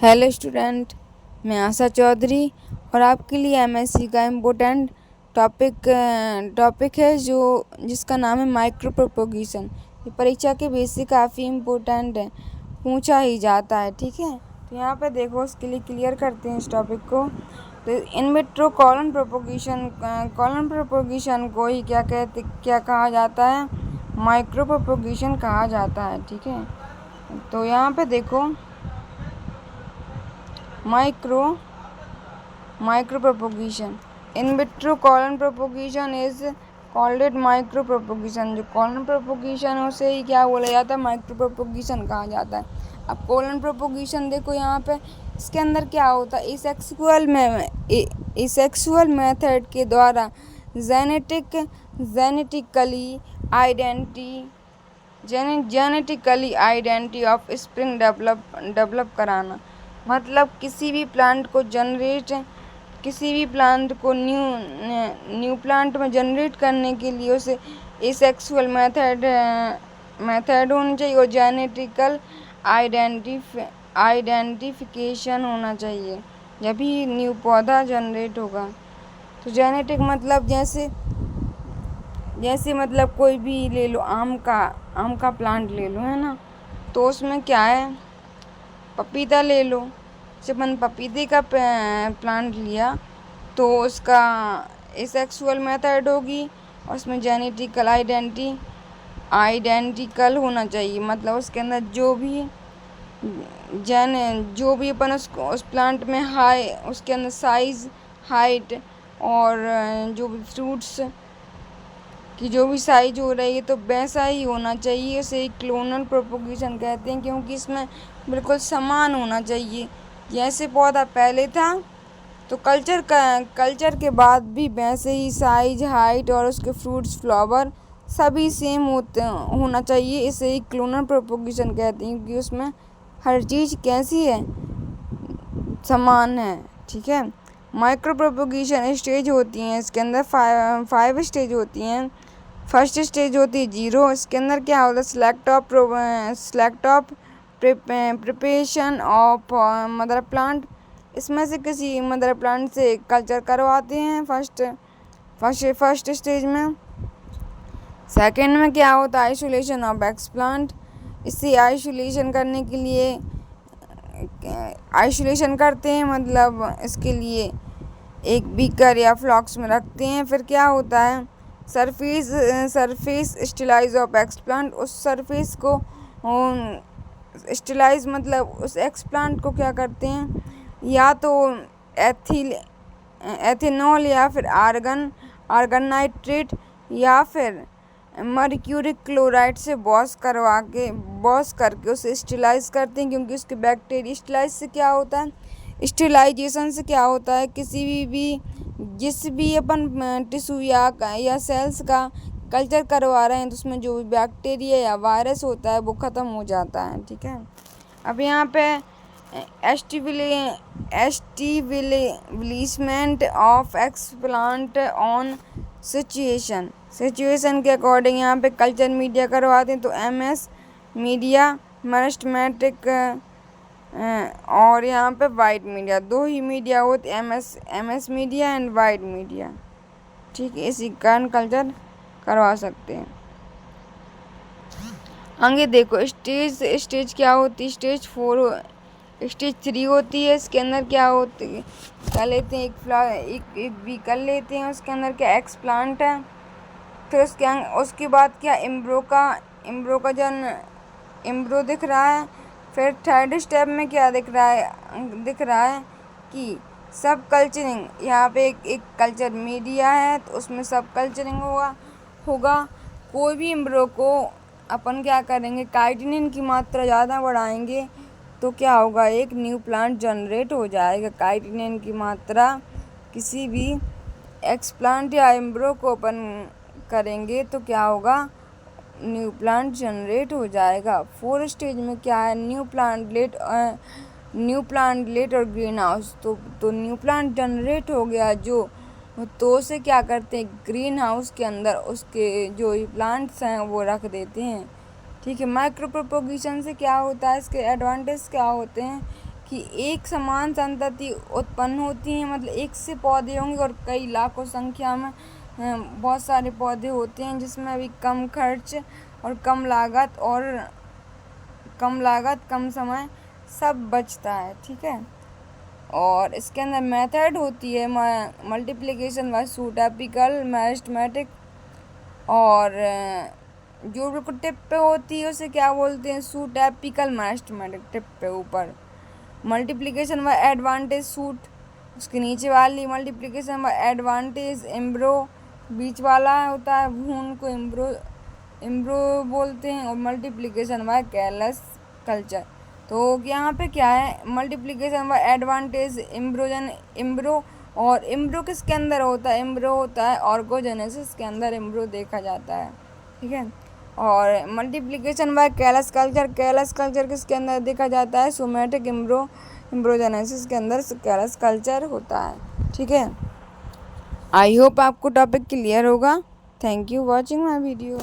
Hello student, मैं आशा चौधरी और आपके लिए एमएससी का इम्पोर्टेंट टॉपिक है जिसका नाम है माइक्रो प्रोपोगेशन। ये परीक्षा के बेस से काफ़ी इम्पोर्टेंट है, पूछा ही जाता है। ठीक है, तो यहाँ पे देखो, उसके लिए क्लियर करते हैं इस टॉपिक को। तो इन विट्रो कॉलन प्रोपोगेशन को ही क्या कहा जाता है? माइक्रो प्रोपोगेशन कहा जाता है। ठीक है, तो यहाँ पे देखो, micro propagation, in vitro colon propagation is called it micro propagation. जो कॉलन प्रोपोगेशन है उसे ही क्या बोला जाता है? माइक्रो प्रोपोगेशन कहा जाता है। अब कॉलन प्रोपोगेशन देखो, यहाँ पे इसके अंदर क्या होता है? इसेक्सुअल मेथड के द्वारा genetically identity of spring develop कराना। मतलब किसी भी प्लांट को न्यू प्लांट में जनरेट करने के लिए उसे एसेक्सुअल मेथड होनी चाहिए और जेनेटिकल आइडेंटिफिकेशन होना चाहिए, जब भी न्यू पौधा जनरेट होगा। तो जेनेटिक मतलब जैसे मतलब कोई भी ले लो, आम का प्लांट ले लो, है ना, तो उसमें क्या है? पपीता ले लो, जब मैंने पपीते का प्लांट लिया तो उसका एसेक्सुअल मेथड होगी और उसमें जेनेटिकल आइडेंटिकल होना चाहिए। मतलब उसके अंदर जो भी अपन उस प्लांट में उसके अंदर साइज, हाइट और जो भी फ्रूट्स कि जो भी साइज हो रही है तो वैसा ही होना चाहिए। उसे क्लोनल प्रोपोगेशन कहते हैं, क्योंकि इसमें बिल्कुल समान होना चाहिए। जैसे पौधा पहले था तो कल्चर के बाद भी वैसे ही साइज, हाइट और उसके फ्रूट्स, फ्लावर सभी सेम होना चाहिए। इसे ही क्लोनल प्रोपोगेशन कहते हैं, क्योंकि उसमें हर चीज़ कैसी है? समान है। ठीक है, माइक्रो प्रोपोगेशन स्टेज होती हैं, इसके अंदर 5 स्टेज होती हैं। फर्स्ट स्टेज होती है 0। इसके अंदर क्या होता है? Select of preparation of mother plant. इसमें से किसी मदर प्लांट से कल्चर करवाते हैं फर्स्ट स्टेज में। सेकंड में क्या होता है? Isolation of explant. इसे आइसोलेशन करने के लिए आइसोलेशन करते हैं, मतलब इसके लिए एक बीकर या फ्लॉक्स में रखते हैं। फिर क्या होता है? Surface sterilise of explant. उस सरफेस को स्टेलाइज मतलब उस एक्सप्लांट को क्या करते हैं? या तो एथेनॉल या फिर आर्गन नाइट्रेट या फिर मर्क्यूरिक क्लोराइड से वॉश करके उसे स्टेलाइज करते हैं, क्योंकि उसके बैक्टीरिया स्टेलाइज से क्या होता है? स्टेलाइजेशन से क्या होता है? जिस भी अपन टिश्यू या सेल्स का कल्चर करवा रहे हैं तो उसमें जो भी बैक्टीरिया या वायरस होता है वो ख़त्म हो जाता है। ठीक है, अब यहाँ पे एस्टिब्लिशमेंट ऑफ एक्सप्लांट ऑन सिचुएशन के अकॉर्डिंग यहाँ पे कल्चर मीडिया करवाते हैं। तो MS मीडिया, मेरिस्टेमेटिक और यहाँ पे वाइट मीडिया, 2 ही मीडिया होते, MS media and white media. ठीक है, इसी कारण कल्चर करवा सकते हैं। आगे देखो, स्टेज क्या होती है? स्टेज 3 होती है। इसके अंदर क्या होती है? क्या लेते हैं? एक बीकर लेते हैं, उसके अंदर क्या एक्सप्लांट है। फिर उसके बाद क्या एम्ब्रो का एम्ब्रो दिख रहा है। फिर थर्ड स्टेप में क्या दिख रहा है कि सब कल्चरिंग। यहाँ पे एक कल्चर मीडिया है तो उसमें सब कल्चरिंग होगा। कोई भी एम्ब्रो को अपन क्या करेंगे? काइटिनिन की मात्रा ज़्यादा बढ़ाएंगे तो क्या होगा? एक न्यू प्लांट जनरेट हो जाएगा। काइटिनिन की मात्रा किसी भी एक्सप्लांट या एम्ब्रो को अपन करेंगे तो क्या होगा? न्यू प्लांट जनरेट हो जाएगा। 4 स्टेज में क्या है? न्यू प्लांटलेट और ग्रीन हाउस। तो न्यू प्लांट जनरेट हो गया तो उसे क्या करते हैं? ग्रीन हाउस के अंदर उसके जो प्लांट्स हैं वो रख देते हैं। ठीक है, माइक्रो प्रोपोगेशन से क्या होता है? इसके एडवांटेज क्या होते हैं कि एक समान संतति उत्पन्न होती हैं, मतलब एक से पौधे होंगे और कई लाखों संख्या में बहुत सारे पौधे होते हैं, जिसमें अभी कम खर्च और कम लागत कम समय सब बचता है। ठीक है, और इसके अंदर मेथड होती है मल्टीप्लिकेशन बाय सूटेपिकल मैथमेटिक, और जो बिल्कुल टिप पे होती है उसे क्या बोलते हैं, सूटेपिकल मैथमेटिक। टिप पे ऊपर मल्टीप्लिकेशन बाय एडवांटेज सूट, उसके नीचे वाली मल्टीप्लिकेशन बाय एडवांटेज एम्ब्रो, बीच वाला होता है भून को एम्ब्रो बोलते हैं, और मल्टीप्लिकेशन बाय कैलस कल्चर। तो यहाँ पे क्या है, मल्टीप्लिकेशन बाय एडवांटेज एम्ब्रो, और एम्ब्रो किसके अंदर होता है, एम्ब्रो होता है ऑर्गोजेनेसिस के अंदर एम्ब्रो देखा जाता है। ठीक है, और मल्टीप्लिकेशन बाय कैलस कल्चर किसके अंदर देखा जाता है, सोमेटिक एम्ब्रोजेनेसिस के अंदर कैलस कल्चर होता है। ठीक है, आई होप आपको टॉपिक क्लियर होगा। Thank you watching my video.